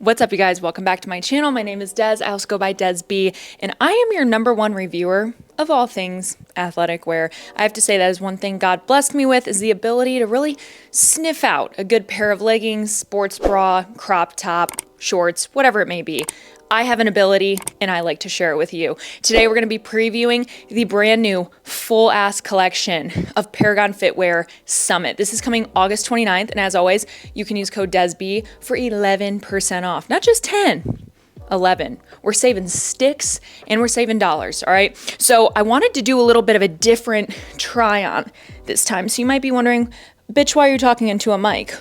What's up, you guys? Welcome back to my channel. My name is Des. I also go by Des B, and I am your #1 reviewer of all things athletic wear. I have to say that is one thing God blessed me with, is the ability to really sniff out a good pair of leggings, sports bra, crop top, shorts, whatever it may be. I have an ability and I like to share it with you. Today we're going to be previewing the brand new full ass collection of Paragon Fitwear Summit. This is coming August 29th, and as always, you can use code DESB for 11% off. Not just 10, 11. We're saving sticks and we're saving dollars, all right? So I wanted to do a little bit of a different try on this time. So you might be wondering, bitch, why are you talking into a mic?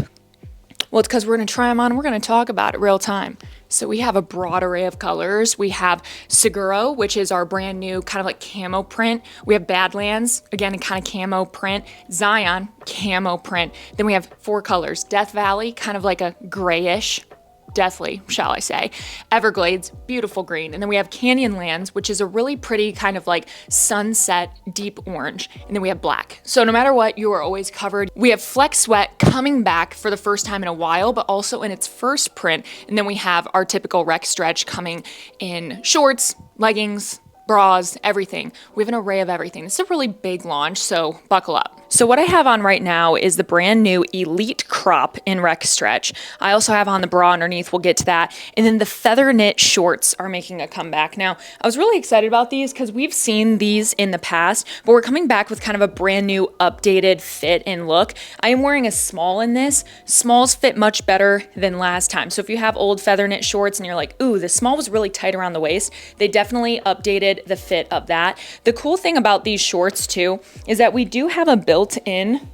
Well, it's because we're going to try them on and we're going to talk about it real time. So we have a broad array of colors. We have Seguro, which is our brand new kind of like camo print. We have Badlands, again, a kind of camo print. Zion, camo print. Then we have 4 colors. Death Valley, kind of like a grayish, deathly, shall I say. Everglades, beautiful green. And then we have Canyonlands, which is a really pretty kind of like sunset deep orange. And then we have black. So no matter what, you are always covered. We have Flexsweat coming back for the first time in a while, but also in its first print. And then we have our typical Recstretch coming in shorts, leggings, bras, everything. We have an array of everything. It's a really big launch, so buckle up. So what I have on right now is the brand new Elite Crop in Recstretch. I also have on the bra underneath, we'll get to that. And then the feather knit shorts are making a comeback. Now, I was really excited about these because we've seen these in the past, but we're coming back with kind of a brand new updated fit and look. I am wearing a small in this. Smalls fit much better than last time. So if you have old feather knit shorts and you're like, ooh, the small was really tight around the waist, they definitely updated the fit of that. The cool thing about these shorts too is that we do have a built-in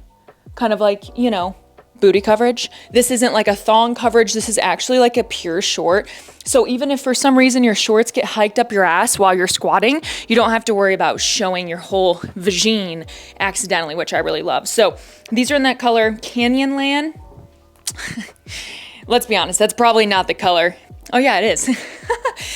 kind of like, you know, booty coverage. This isn't like a thong coverage. This is actually like a pure short. So even if for some reason your shorts get hiked up your ass while you're squatting, you don't have to worry about showing your whole vagine accidentally, which I really love. So these are in that color Canyonland. Let's be honest, that's probably not the color. Oh yeah, it is.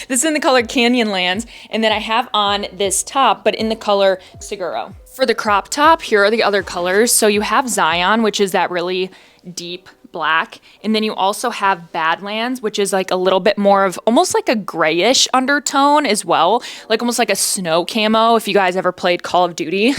This is in the color Canyonlands, and then I have on this top, but in the color Seguro. For the crop top, here are the other colors. So you have Zion, which is that really deep black, and then you also have Badlands, which is like a little bit more of almost like a grayish undertone as well, like almost like a snow camo. If you guys ever played Call of Duty,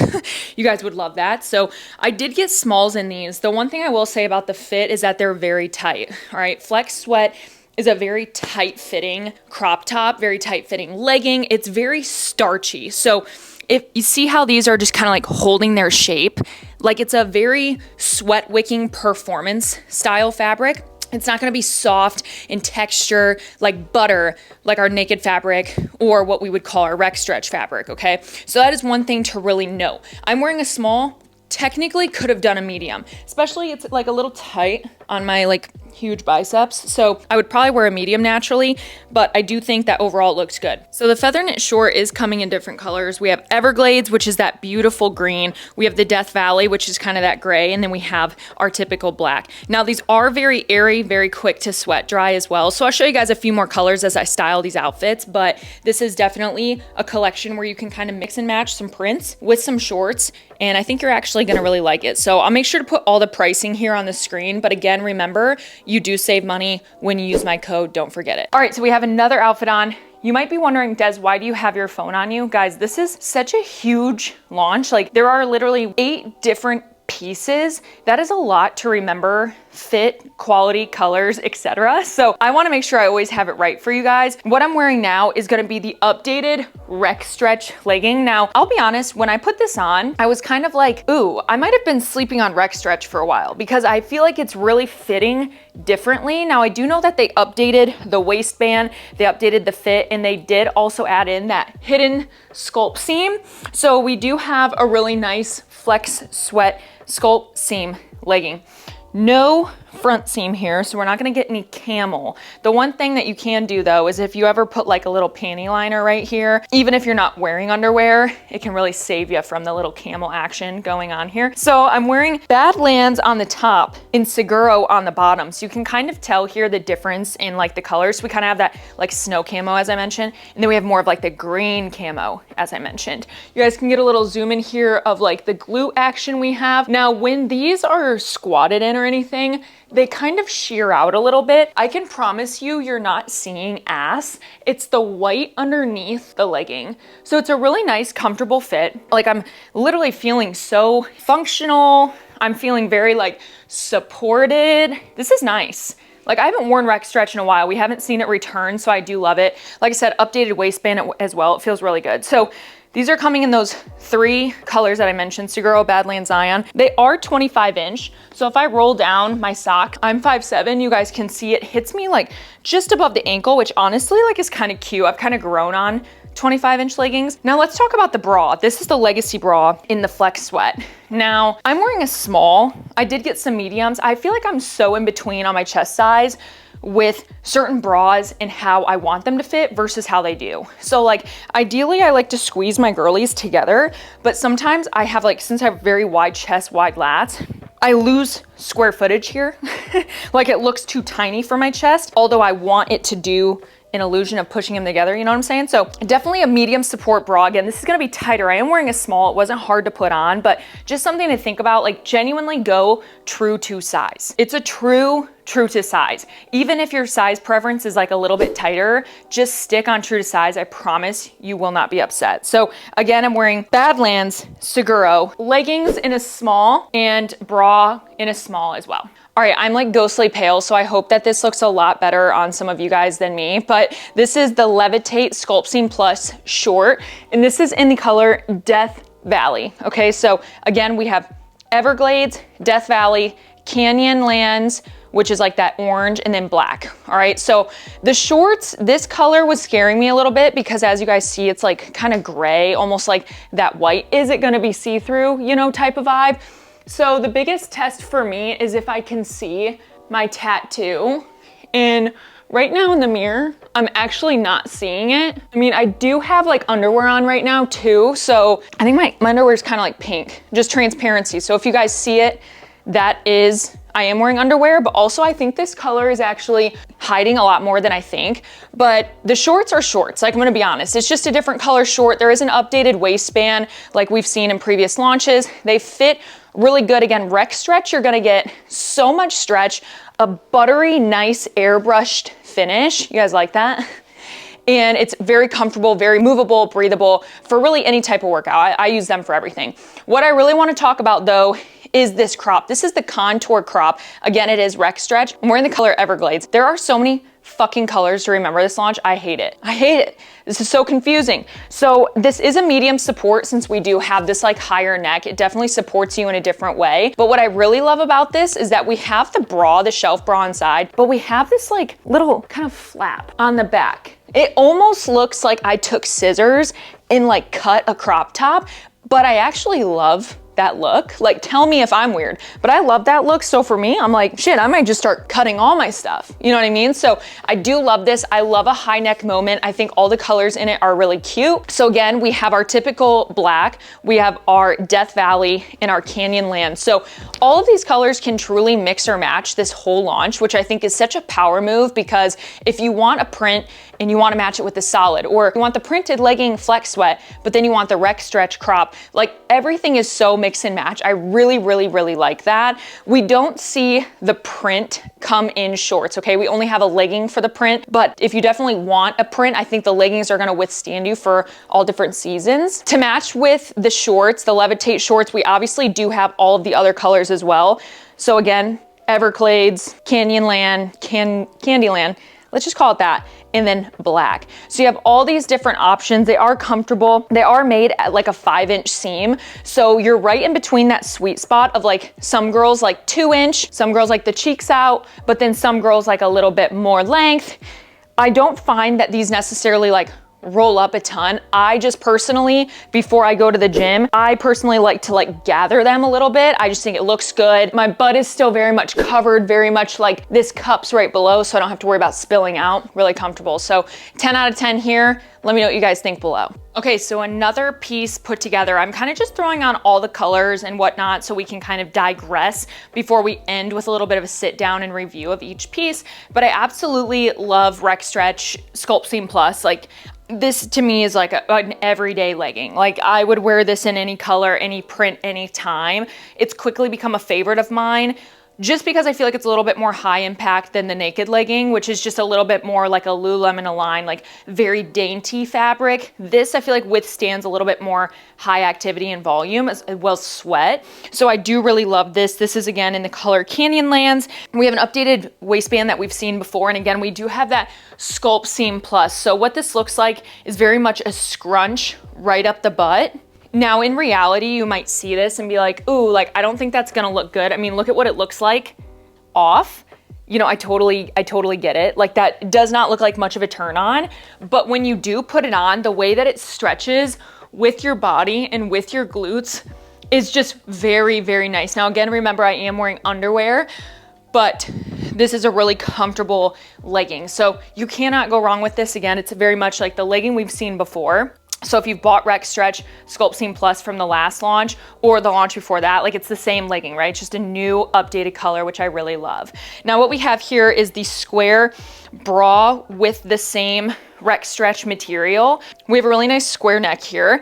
you guys would love that. So I did get smalls in these. The one thing I will say about the fit is that they're very tight. All right, Flexsweat is a very tight fitting crop top, very tight fitting legging. It's very starchy. So if you see how these are just kind of like holding their shape, like it's a very sweat wicking performance style fabric. It's not going to be soft in texture like butter, like our naked fabric or what we would call our Recstretch fabric, okay? So that is one thing to really know. I'm wearing a small, technically could have done a medium, especially it's like a little tight on my like huge biceps. So I would probably wear a medium naturally, but I do think that overall it looks good. So the feather knit short is coming in different colors. We have Everglades, which is that beautiful green. We have the Death Valley, which is kind of that gray. And then we have our typical black. Now these are very airy, very quick to sweat dry as well. So I'll show you guys a few more colors as I style these outfits, but this is definitely a collection where you can kind of mix and match some prints with some shorts. And I think you're actually gonna really like it. So I'll make sure to put all the pricing here on the screen. But again, remember, you do save money when you use my code. Don't forget it. All right, so we have another outfit on. You might be wondering, Des, why do you have your phone on you? Guys, this is such a huge launch. Like there are literally 8 different pieces. That is a lot to remember, fit, quality, colors, etc. So I want to make sure I always have it right for you guys. What I'm wearing now is going to be the updated Recstretch legging. Now, I'll be honest, when I put this on, I was kind of like, ooh, I might have been sleeping on Recstretch for a while because I feel like it's really fitting differently. Now, I do know that they updated the waistband, they updated the fit, and they did also add in that hidden sculpt seam. So we do have a really nice Flexsweat sculpt seam legging. No front seam here, so we're not gonna get any camel. The one thing that you can do though is if you ever put like a little panty liner right here, even if you're not wearing underwear, it can really save you from the little camel action going on here. So I'm wearing Badlands on the top and Seguro on the bottom. So you can kind of tell here the difference in like the colors. We kind of have that like snow camo as I mentioned, and then we have more of like the green camo as I mentioned. You guys can get a little zoom in here of like the glute action we have. Now when these are squatted in or anything, they kind of sheer out a little bit. I can promise you, you're not seeing ass. It's the white underneath the legging. So it's a really nice, comfortable fit. Like I'm literally feeling so functional. I'm feeling very like supported. This is nice. Like I haven't worn Recstretch in a while. We haven't seen it return, so I do love it. Like I said, updated waistband as well. It feels really good. So these are coming in those 3 colors that I mentioned, Seguro, Badlands, Zion. They are 25 inch. So if I roll down my sock, I'm 5'7", you guys can see it hits me like just above the ankle, which honestly like is kind of cute. I've kind of grown on 25 inch leggings. Now let's talk about the bra. This is the Legacy bra in the Flexsweat. Now I'm wearing a small. I did get some mediums. I feel like I'm so in between on my chest size with certain bras and how I want them to fit versus how they do. So like ideally I like to squeeze my girlies together, but sometimes I have like, since I have very wide chest, wide lats, I lose square footage here. Like it looks too tiny for my chest, although I want it to do an illusion of pushing them together, you know what I'm saying? So definitely a medium support bra. Again, this is gonna be tighter. I am wearing a small, it wasn't hard to put on, but just something to think about, like genuinely go true to size. It's a true to size. Even if your size preference is like a little bit tighter, just stick on true to size. I promise you will not be upset. So again, I'm wearing Badlands Seguro, leggings in a small and bra in a small as well. All right, I'm like ghostly pale, so I hope that this looks a lot better on some of you guys than me, but this is the Levitate Sculpting Plus short, and this is in the color Death Valley, okay? So again, we have Everglades, Death Valley, Canyonlands, which is like that orange, and then black, all right? So the shorts, this color was scaring me a little bit because as you guys see, it's like kind of gray, almost like that white. Is it gonna be see-through, you know, type of vibe? So the biggest test for me is if I can see my tattoo. And right now in the mirror, I'm actually not seeing it. I mean, I do have like underwear on right now too. So I think my underwear is kind of like pink, just transparency. So if you guys see it, that is, I am wearing underwear, but also I think this color is actually hiding a lot more than I think. But the shorts are shorts, like I'm gonna be honest. It's just a different color short. There is an updated waistband like we've seen in previous launches. They fit really good. Again, Recstretch, you're gonna get so much stretch, a buttery, nice airbrushed finish. You guys like that? And it's very comfortable, very movable, breathable for really any type of workout. I use them for everything. What I really wanna talk about though is this crop. This is the contour crop. Again, it is Recstretch. I'm wearing the color Everglades. There are so many fucking colors to remember this launch. I hate it. I hate it. This is so confusing. So this is a medium support since we do have this like higher neck. It definitely supports you in a different way. But what I really love about this is that we have the bra, the shelf bra inside, but we have this like little kind of flap on the back. It almost looks like I took scissors and like cut a crop top, but I actually love that look. Like, tell me if I'm weird, but I love that look. So for me, I'm like, shit, I might just start cutting all my stuff. You know what I mean? So I do love this. I love a high neck moment. I think all the colors in it are really cute. So again, we have our typical black, we have our Death Valley and our Canyonland. So all of these colors can truly mix or match this whole launch, which I think is such a power move because if you want a print and you want to match it with the solid, or you want the printed legging Flexsweat, but then you want the Recstretch crop, like everything is so mix and match. I really, really, really like that. We don't see the print come in shorts, okay? We only have a legging for the print, but if you definitely want a print, I think the leggings are gonna withstand you for all different seasons. To match with the shorts, the Levitate shorts, we obviously do have all of the other colors as well. So again, Everglades, Canyonland, Candyland, let's just call it that, and then black. So you have all these different options. They are comfortable. They are made at like a 5-inch seam. So you're right in between that sweet spot of like some girls like 2-inch, some girls like the cheeks out, but then some girls like a little bit more length. I don't find that these necessarily like roll up a ton. I just personally, before I go to the gym, I personally like to like gather them a little bit. I just think it looks good. My butt is still very much covered, very much like this cup's right below, so I don't have to worry about spilling out. Really comfortable. So 10 out of 10 here. Let me know what you guys think below. Okay, so another piece put together. I'm kind of just throwing on all the colors and whatnot so we can kind of digress before we end with a little bit of a sit down and review of each piece. But I absolutely love Recstretch Sculpt Seam Plus. Like, this to me is like an everyday legging. Like I would wear this in any color, any print, any time. It's quickly become a favorite of mine. just because I feel like it's a little bit more high impact than the naked legging, which is just a little bit more like a Lululemon Align, like very dainty fabric. This I feel like withstands a little bit more high activity and volume as well as sweat. So I do really love this. This is again in the color Canyonlands. We have an updated waistband that we've seen before. And again, we do have that Sculpt Seam Plus. So what this looks like is very much a scrunch right up the butt. Now, in reality, you might see this and be like, ooh, like, I don't think that's gonna look good. I mean, look at what it looks like off. You know, I totally get it. Like, that does not look like much of a turn on, but when you do put it on, the way that it stretches with your body and with your glutes is just very, very nice. Now, again, remember, I am wearing underwear, but this is a really comfortable legging. So you cannot go wrong with this. Again, it's very much like the legging we've seen before. So if you've bought Recstretch Sculpt Seam Plus from the last launch or the launch before that, like it's the same legging, right? It's just a new updated color, which I really love. Now what we have here is the square bra with the same Recstretch material. We have a really nice square neck here.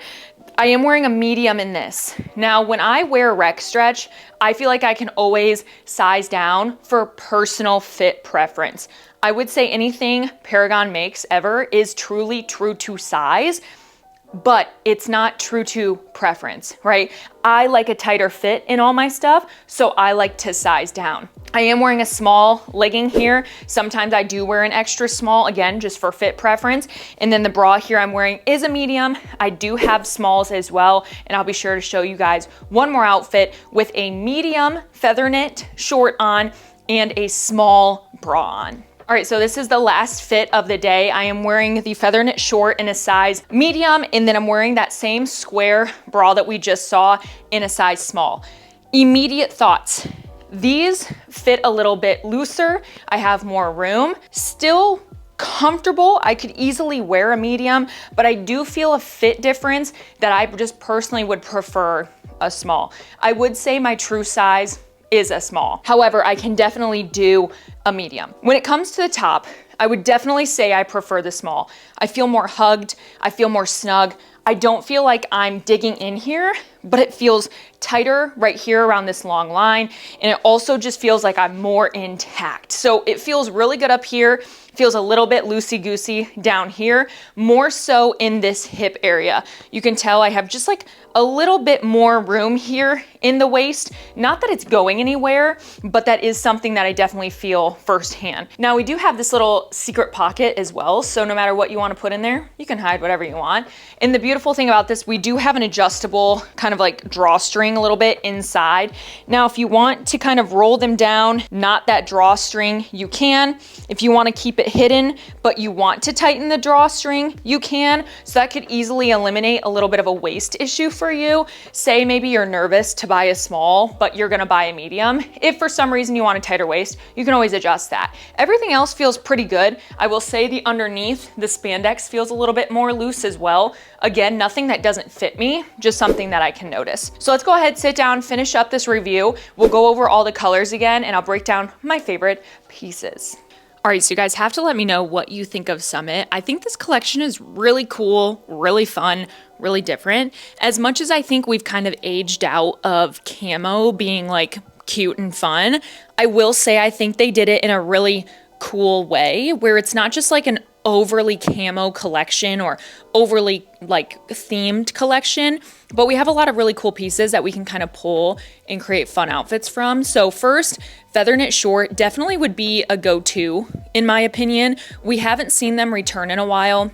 I am wearing a medium in this. Now, when I wear Recstretch, I feel like I can always size down for personal fit preference. I would say anything Paragon makes ever is truly true to size, but it's not true to preference, right? I like a tighter fit in all my stuff, so I like to size down. I am wearing a small legging here. Sometimes I do wear an extra small, again, just for fit preference. And then the bra here I'm wearing is a medium. I do have smalls as well, and I'll be sure to show you guys one more outfit with a medium feather knit short on and a small bra on. All right, so this is the last fit of the day. I am wearing the feather knit short in a size medium, and then I'm wearing that same square bra that we just saw in a size small. Immediate thoughts. These fit a little bit looser. I have more room. Still comfortable. I could easily wear a medium, but I do feel a fit difference that I just personally would prefer a small. I would say my true size is a small. However, I can definitely do a medium. When it comes to the top, I would definitely say I prefer the small. I feel more hugged, I feel more snug. I don't feel like I'm digging in here, but it feels tighter right here around this long line. And it also just feels like I'm more intact. So it feels really good up here. Feels a little bit loosey-goosey down here, more so in this hip area. You can tell I have just like a little bit more room here in the waist. Not that it's going anywhere, but that is something that I definitely feel firsthand. Now we do have this little secret pocket as well, so no matter what you want to put in there, you can hide whatever you want. And the beautiful thing about this, we do have an adjustable kind of like drawstring a little bit inside. Now if you want to kind of roll them down, not that drawstring, you can. If you want to keep it hidden, but you want to tighten the drawstring, you can. So that could easily eliminate a little bit of a waist issue for you. Say maybe you're nervous to buy a small, but you're gonna buy a medium. If for some reason you want a tighter waist, you can always adjust that. Everything else feels pretty good. I will say the underneath, the spandex feels a little bit more loose as well. Again, nothing that doesn't fit me, just something that I can notice. So let's go ahead, sit down, finish up this review. We'll go over all the colors again, and I'll break down my favorite pieces. All right, so you guys have to let me know what you think of Summit. I think this collection is really cool, really fun, really different. As much as I think we've kind of aged out of camo being like cute and fun, I will say I think they did it in a really cool way where it's not just like an overly camo collection or overly like themed collection, but we have a lot of really cool pieces that we can kind of pull and create fun outfits from. So first, feather knit short definitely would be a go-to in my opinion. We haven't seen them return in a while.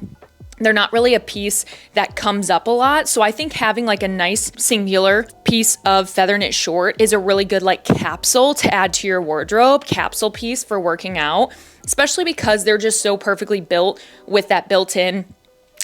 They're not really a piece that comes up a lot. So I think having like a nice singular piece of feather knit short is a really good like capsule to add to your wardrobe, capsule piece for working out, especially because they're just so perfectly built with that built-in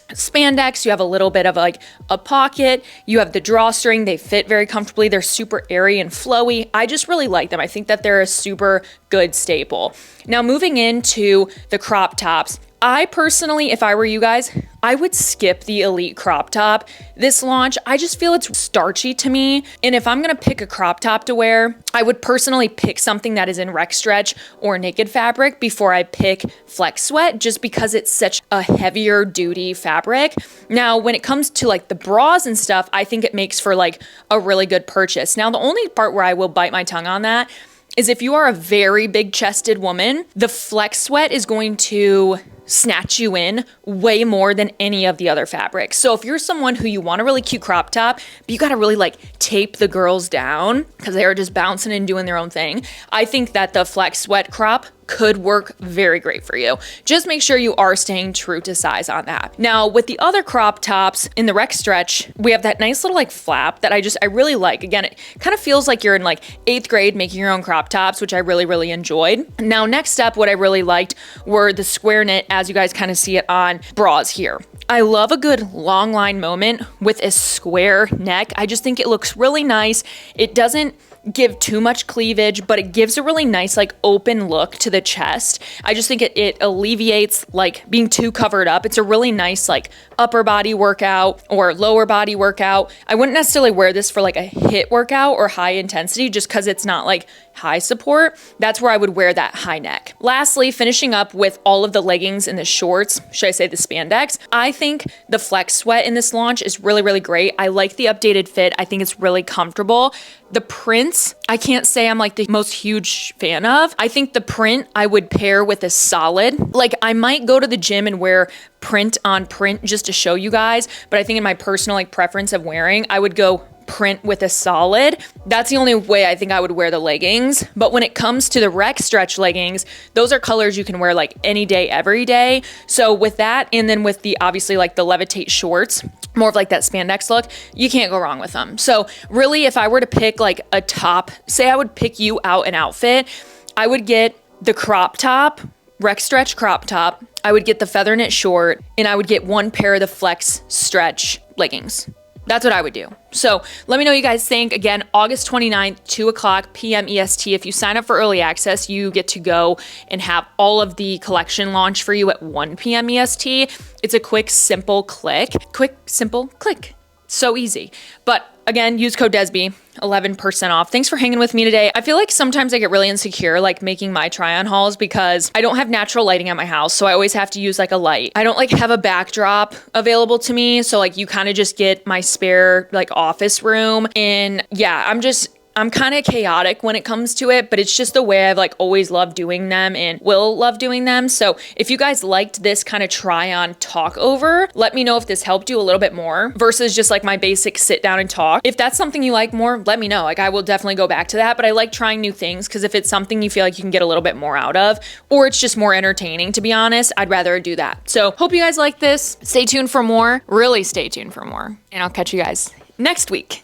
spandex. You have a little bit of like a pocket, you have the drawstring, they fit very comfortably, they're super airy and flowy. I just really like them. I think that they're a super good staple. Now moving into the crop tops, I personally, if I were you guys, I would skip the Elite crop top this launch. I just feel it's starchy to me. And if I'm gonna pick a crop top to wear, I would personally pick something that is in Recstretch or naked fabric before I pick Flexsweat, just because it's such a heavier duty fabric. Now, when it comes to like the bras and stuff, I think it makes for like a really good purchase. Now, the only part where I will bite my tongue on that, is if you are a very big chested woman, the Flexsweat is going to snatch you in way more than any of the other fabrics. So if you're someone who you want a really cute crop top, but you gotta really like tape the girls down because they are just bouncing and doing their own thing, I think that the Flexsweat crop could work very great for you. Just make sure you are staying true to size on that. Now with the other crop tops in the Recstretch, we have that nice little like flap that I really like. Again, it kind of feels like you're in like 8th grade making your own crop tops, which I really enjoyed. Now next up, what I really liked were the square knit, as you guys kind of see it on bras here. I love a good long line moment with a square neck. I just think it looks really nice. It doesn't give too much cleavage, but it gives a really nice like open look to the chest. I just think it alleviates like being too covered up. It's a really nice like upper body workout or lower body workout. I wouldn't necessarily wear this for like a HIIT workout or high intensity just because it's not like high support. That's where I would wear that high neck. Lastly, finishing up with all of the leggings and the shorts, should I say the spandex, I think the Flexsweat in this launch is really great. I like the updated fit. I think it's really comfortable. The prints, I can't say I'm like the most huge fan of. I think the print I would pair with a solid. Like I might go to the gym and wear print on print just to show you guys, but I think in my personal like preference of wearing, I would go print with a solid. That's the only way I think I would wear the leggings. But when it comes to the Recstretch leggings, those are colors you can wear like any day, every day. So with that, and then with the obviously like the levitate shorts, more of like that spandex look, you can't go wrong with them. So really, if I were to pick like a top, say I would pick you out an outfit, I would get the crop top, Recstretch crop top, I would get the feather knit short, and I would get one pair of the Flexstretch leggings. That's what I would do. So let me know what you guys think. Again, August 29th, 2:00 p.m. EST. If you sign up for early access, you get to go and have all of the collection launch for you at 1 p.m. EST. It's a quick, simple click. Quick, simple click. So easy. But again, use code DESB, 11% off. Thanks for hanging with me today. I feel like sometimes I get really insecure like making my try-on hauls because I don't have natural lighting at my house, so I always have to use like a light. I don't like have a backdrop available to me, so like you kind of just get my spare like office room. And yeah, I'm kind of chaotic when it comes to it, but it's just the way I've like always loved doing them and will love doing them. So if you guys liked this kind of try on talk over, let me know if this helped you a little bit more versus just like my basic sit down and talk. If that's something you like more, let me know. Like I will definitely go back to that, but I like trying new things because if it's something you feel like you can get a little bit more out of, or it's just more entertaining, to be honest, I'd rather do that. So hope you guys like this. Stay tuned for more, really stay tuned for more, and I'll catch you guys next week.